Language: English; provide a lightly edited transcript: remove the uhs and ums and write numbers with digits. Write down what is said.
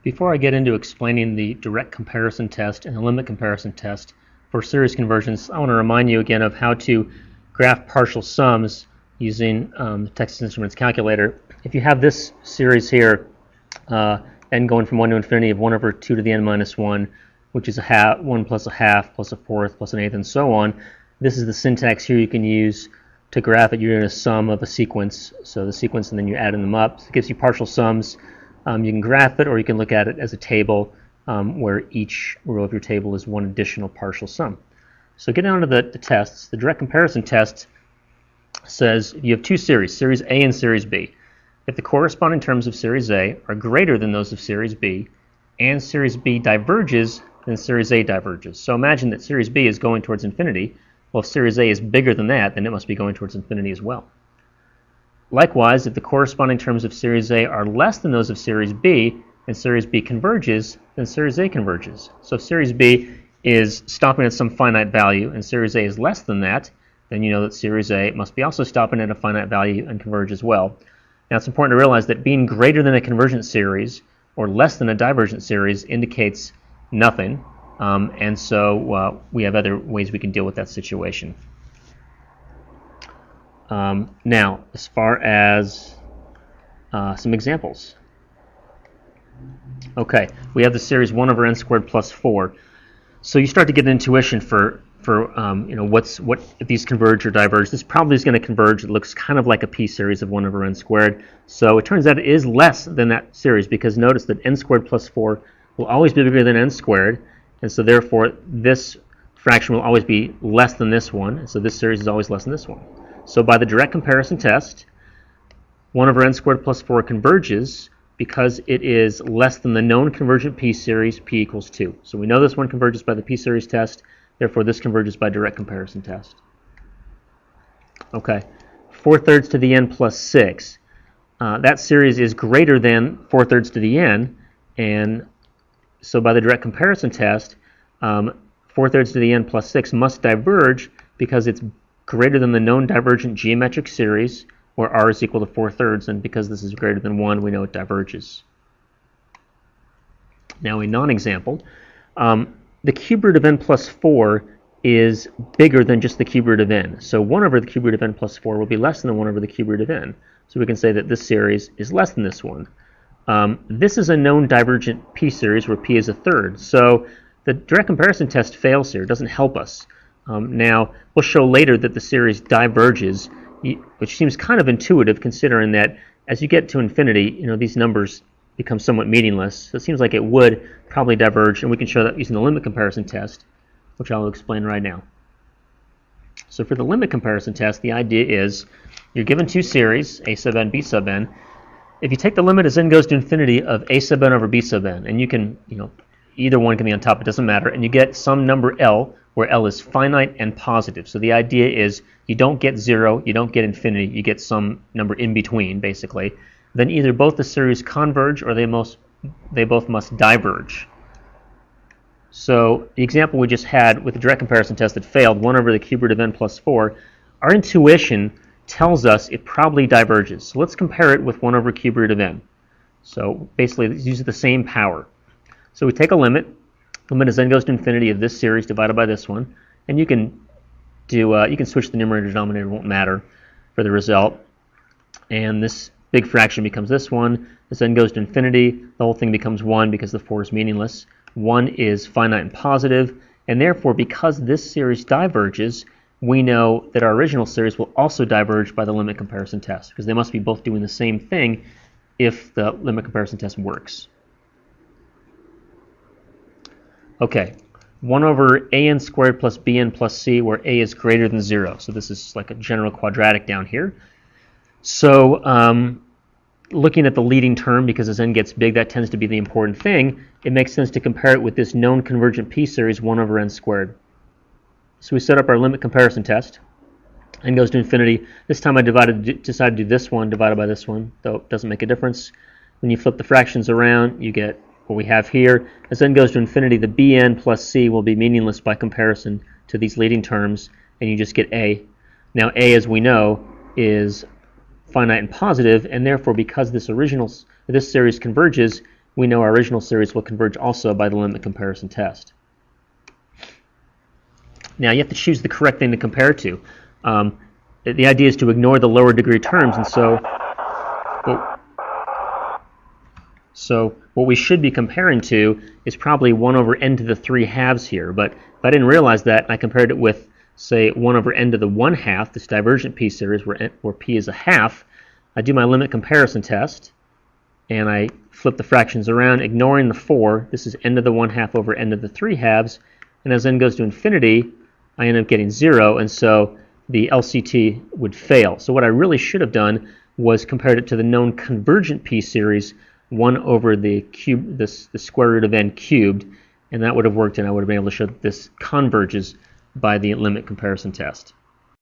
Before I get into explaining the direct comparison test and the limit comparison test for series conversions, I want to remind you again of how to graph partial sums using the Texas Instruments calculator. If you have this series here, n going from 1 to infinity of 1 over 2 to the n minus 1, which is 1 plus a half plus a fourth plus an eighth and so on, this is the syntax here you can use to graph it. You're doing a sum of a sequence, so the sequence and then you're adding them up. So it gives you partial sums. You can graph it or you can look at it as a table where each row of your table is one additional partial sum. So getting on to the tests, the direct comparison test says you have two series, Series A and Series B. If the corresponding terms of Series A are greater than those of Series B and Series B diverges, then Series A diverges. So imagine that Series B is going towards infinity. Well, if Series A is bigger than that, then it must be going towards infinity as well. Likewise, if the corresponding terms of Series A are less than those of Series B and Series B converges, then Series A converges. So if Series B is stopping at some finite value and Series A is less than that, then you know that Series A must be also stopping at a finite value and converge as well. Now it's important to realize that being greater than a convergent series or less than a divergent series indicates nothing, and so we have other ways we can deal with that situation. Now, as far as some examples. Okay, we have the series 1 over n squared plus 4. So you start to get an intuition for what if these converge or diverge. This probably is going to converge. It looks kind of like a p series of 1 over n squared. So it turns out it is less than that series because notice that n squared plus 4 will always be bigger than n squared, and so therefore this fraction will always be less than this one, and so this series is always less than this one. So by the direct comparison test, 1 over n squared plus 4 converges because it is less than the known convergent p series, p equals 2. So we know this one converges by the p series test, therefore this converges by direct comparison test. Okay, 4/3 to the n plus 6. That series is greater than 4/3 to the n, and so by the direct comparison test, 4/3 to the n plus 6 must diverge because it's greater than the known divergent geometric series, where r is equal to 4/3, and because this is greater than 1, we know it diverges. Now a non-example. The cube root of n plus 4 is bigger than just the cube root of n. So 1 over the cube root of n plus 4 will be less than 1 over the cube root of n. So we can say that this series is less than this one. This is a known divergent p series where p is a third. So the direct comparison test fails here. It doesn't help us. Now, we'll show later that the series diverges, which seems kind of intuitive considering that as you get to infinity, these numbers become somewhat meaningless. So it seems like it would probably diverge, and we can show that using the limit comparison test, which I'll explain right now. So for the limit comparison test, the idea is you're given two series, a sub n, b sub n. If you take the limit as n goes to infinity of a sub n over b sub n, and you can, either one can be on top, it doesn't matter, and you get some number L, where L is finite and positive. So the idea is you don't get 0, you don't get infinity, you get some number in between, basically. Then either both the series converge or they both must diverge. So the example we just had with the direct comparison test that failed, 1 over the cube root of n plus 4, our intuition tells us it probably diverges. So let's compare it with 1 over cube root of n. So basically, it uses the same power. So we take a limit. Limit as n goes to infinity of this series divided by this one, and you can switch the numerator and denominator, it won't matter for the result. And this big fraction becomes this one. As n goes to infinity, the whole thing becomes 1 because the 4 is meaningless. 1 is finite and positive, and therefore because this series diverges, we know that our original series will also diverge by the limit comparison test because they must be both doing the same thing if the limit comparison test works. Okay, 1 over an squared plus bn plus c, where a is greater than 0. So this is like a general quadratic down here. So looking at the leading term, because as n gets big, that tends to be the important thing, it makes sense to compare it with this known convergent p series, 1 over n squared. So we set up our limit comparison test. N goes to infinity. This time I decided to do this one divided by this one, though it doesn't make a difference. When you flip the fractions around, you get what we have here. As n goes to infinity, the bn plus c will be meaningless by comparison to these leading terms, and you just get a. Now a, as we know, is finite and positive, and therefore because this series converges, we know our original series will converge also by the limit comparison test. Now you have to choose the correct thing to compare to. The idea is to ignore the lower degree terms, and so what we should be comparing to is probably 1 over n to the 3 halves here. But if I didn't realize that, and I compared it with, say, 1 over n to the 1 half, this divergent p series where p is a half, I do my limit comparison test, and I flip the fractions around, ignoring the 4. This is n to the 1 half over n to the 3 halves. And as n goes to infinity, I end up getting 0, and so the LCT would fail. So what I really should have done was compared it to the known convergent p series, 1 over the square root of n cubed, and that would have worked, and I would have been able to show that this converges by the limit comparison test.